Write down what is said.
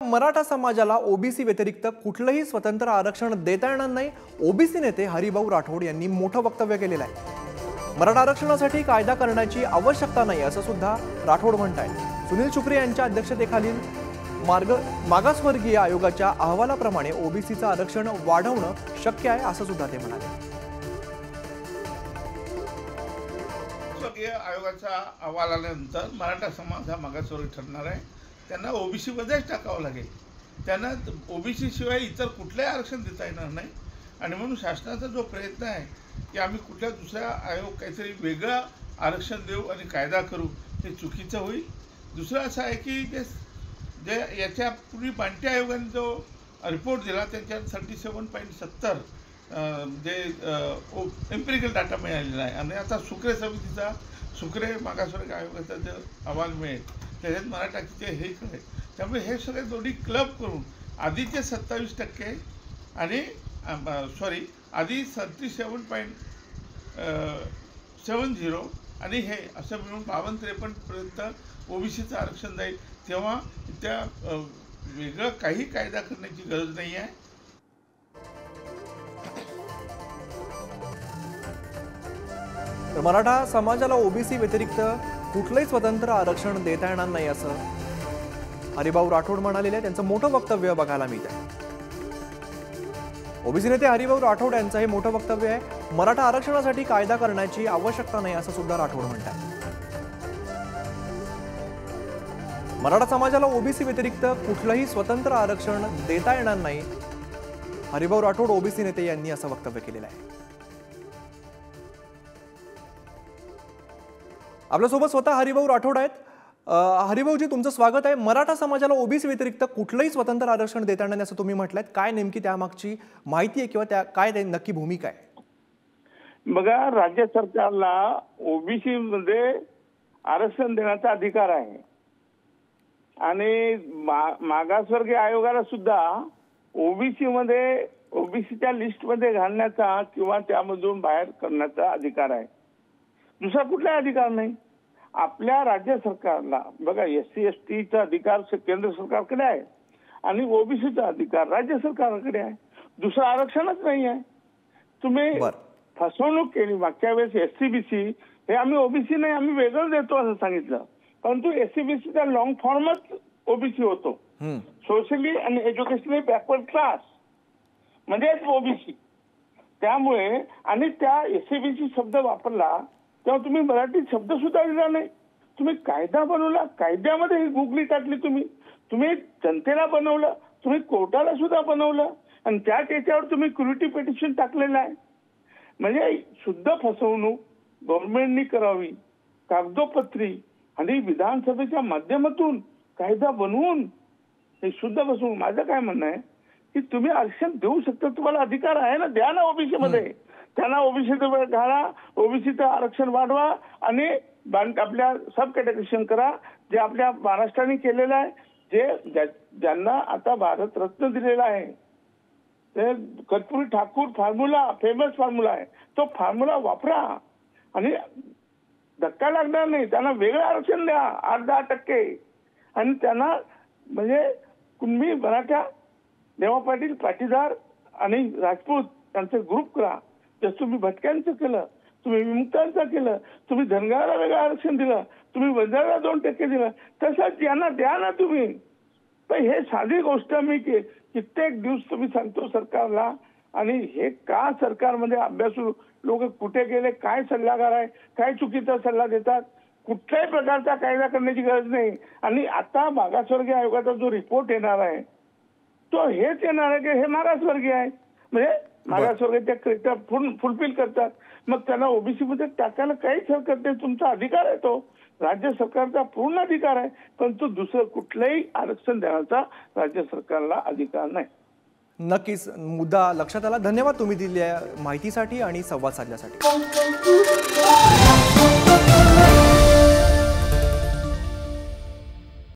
मराठा समाजाला ओबीसी व्यतिरिक्त कुठलंही स्वतंत्र आरक्षण देता येणार नाही, ओबीसी नेते हरिभाऊ राठोड यांनी मोठं वक्तव्य केलेलं आहे। मराठा आरक्षणासाठी कायदा करण्याची आवश्यकता नाही असं सुद्धा राठोड म्हणतायत। सुनील शुक्रे यांच्या अध्यक्षतेखालील मागासवर्गीय आयोगाच्या अहवालाप्रमाणे ओबीसीचं आरक्षण वाढवणं शक्य आहे असं सुद्धा ते म्हणाले। आयोगाचा अहवाल आल्यानंतर मराठा समाज हा मागासवर्गीय ठरणार आहे। त्यांना ओबीसी मध्येच टाकावं लागेल। त्यांना ओबीसी शिवाय इतर कुठलंही आरक्षण देता येणार नाही। आणि म्हणून शासनाचा जो प्रयत्न आहे की आम्ही कुठल्या दुसऱ्या आयोग काहीतरी वेगळं आरक्षण देऊ आणि कायदा करू, ते चुकीचं होईल। दुसरं असं आहे की जे याच्यापूर्वी बांटी आयोगाने जो रिपोर्ट दिला त्याच्यात 37.70 जे एम्पिरिकल डाटा मिळालेला आहे। आणि आता सुक्रे समितीचा सुक्रे मागासवर्गीय आयोगाचा जो अहवाल मिळेल त्याच्यात मराठाचे हे कळेल। त्यामुळे हे सगळे दोन्ही क्लब करून आधीचे 27% आणि आधी 37.70 आणि हे असं मिळून 52-53 पर्यंत ओबीसीचं आरक्षण जाईल। तेव्हा त्या वेगळं काही कायदा करण्याची गरज नाही आहे। मराठा समाजाला ओबीसी व्यतिरिक्त कुठलंही स्वतंत्र आरक्षण देता येणार नाही असं हरिभाऊ राठोड म्हणालेले। त्यांचं मोठं वक्तव्य बघायला मिळत आहे। ओबीसी नेते हरिभाऊ राठोड यांचं हे मोठं वक्तव्य आहे। मराठा आरक्षणासाठी कायदा करण्याची आवश्यकता नाही असं सुद्धा राठोड म्हणतात। मराठा समाजाला ओबीसी व्यतिरिक्त कुठलंही स्वतंत्र आरक्षण देता येणार नाही, हरिभाऊ राठोड ओबीसी नेते यांनी असं वक्तव्य केलेलं आहे। आपल्यासोबत स्वतः हरिभाऊ राठोड आहेत। हरिभाऊजी, तुमचं स्वागत आहे। मराठा समाजाला ओबीसी व्यतिरिक्त कुठलंही स्वतंत्र आरक्षण देता येणार नाही असं तुम्ही म्हटलंय, काय नेमकी त्यामागची माहिती आहे किंवा काय नक्की भूमिका आहे? बघा, राज्य सरकारला ओबीसी मध्ये आरक्षण देण्याचा अधिकार आहे आणि मागासवर्गीय आयोगाला सुद्धा ओबीसी मध्ये ओबीसीच्या लिस्टमध्ये घालण्याचा किंवा त्यामधून बाहेर करण्याचा अधिकार आहे। दुसरा कुठलाही अधिकार नाही। आपल्या राज्य सरकारला बघा, SC ST चा अधिकार केंद्र सरकारकडे आहे आणि ओबीसीचा अधिकार राज्य सरकारकडे आहे। दुसरं आरक्षणच नाही आहे। तुम्ही फसवणूक केली मागच्या वेळेस। SC-BC हे आम्ही ओबीसी नाही, आम्ही वेगळं देतो असं सांगितलं, परंतु SC-BCचा लॉंग फॉर्मच ओबीसी होतो, सोशली आणि एज्युकेशनली बॅकवर्ड क्लास म्हणजेच ओबीसी। त्यामुळे आणि त्या SC-BC शब्द वापरला तेव्हा तुम्ही मराठी शब्द सुद्धा दिला नाही। तुम्ही कायदा बनवला, कायद्यामध्ये ही गुगली टाकली, तुम्ही जनतेला बनवलं, तुम्ही कोर्टाला सुद्धा बनवलं आणि त्याच्यावर तुम्ही क्युरिटी पिटिशन टाकलेलं आहे। म्हणजे शुद्ध फसवणूक गव्हर्नमेंटनी करावी, कागदोपत्री आणि विधानसभेच्या माध्यमातून कायदा बनवून हे शुद्ध फसवणूक। माझं काय म्हणणं आहे की तुम्ही आरक्षण देऊ शकता, तुम्हाला अधिकार आहे ना, द्या ना ओबीसी मध्ये। त्यांना ओबीसी घाला, ओबीसीचं आरक्षण वाढवा आणि आपल्या सब कॅटेगरीशन करा, जे आपल्या महाराष्ट्राने केलेलं आहे, ज्यांना आता भारत रत्न दिलेला आहे, ते Karpoori Thakur formula famous formula आहे, तो फॉर्म्युला वापरा आणि धक्का लागणार नाही। त्यांना वेगळं आरक्षण द्या 8-10% आणि त्यांना म्हणजे कुणबी, मराठा, देवा पाटील, पाटीदार आणि राजपूत त्यांचे ग्रुप करा। जसं तुम्ही भटक्यांचं केलं, तुम्ही विमुक्तांचं केलं, तुम्ही धनगराला वेगळं आरक्षण दिलं, तुम्ही वंजाराला 2% दिलं, तसंच यांना द्या ना तुम्ही। पण हे साधी गोष्ट मी कित्येक दिवस तुम्ही सांगतो सरकारला, आणि हे का सरकारमध्ये अभ्यासू लोक कुठे गेले, काय सल्लागार आहे, काय चुकीचा सल्ला देतात, कुठल्याही प्रकारचा कायदा करण्याची गरज नाही। आणि आता मागासवर्गीय आयोगाचा जो रिपोर्ट येणार आहे तो हेच येणार आहे की हे मागासवर्गीय आहे, म्हणजे मागासवर्गीय क्रायटेरिया फुलफिल करतात, मग त्यांना ओबीसी मध्ये टाकायला काहीच हरकत नाही। तुमचा अधिकार आहे, तो राज्य सरकारचा पूर्ण अधिकार आहे, परंतु दुसरं कुठलंही आरक्षण देण्याचा राज्य सरकारला अधिकार नाही। नक्कीच मुद्दा लक्षात आला। धन्यवाद तुम्ही दिलेल्या माहितीसाठी आणि संवाद साधल्यासाठी।